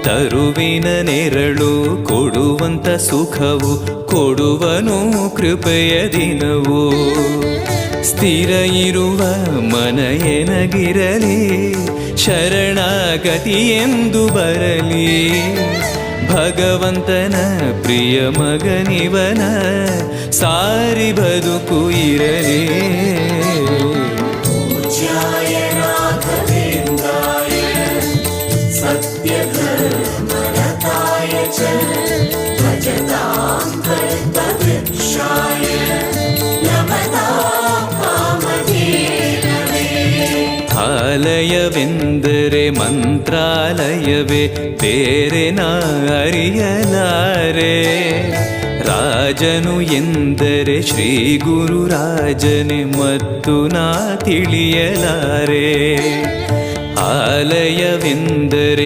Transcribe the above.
ತರುವಿನ ನೆರಳು ಕೊಡುವಂತ ಸುಖವು ಕೊಡುವನು ಕೃಪೆಯ ದಿನವು. ಸ್ಥಿರ ಇರುವ ಮನ ಎನಗಿರಲಿ, ಶರಣಾಗತಿ ಎಂದು ಬರಲಿ. ಭಗವಂತನ ಪ್ರಿಯ ಮಗನಿವನ, ಸಾರಿ ಬದುಕು ಇರಲಿ. ಆಲಯವೆಂದರೆ ಮಂತ್ರಾಲಯವೇ, ಬೇರೆ ನಾ ಅರಿಯಲಾರೆ. ರಾಜನು ಎಂದರೆ ಶ್ರೀ ಗುರು ರಾಜನೇ, ಮತ್ತು ನಾ ತಿಳಿಯಲಾರೆ. ಆಲಯವೆಂದರೆ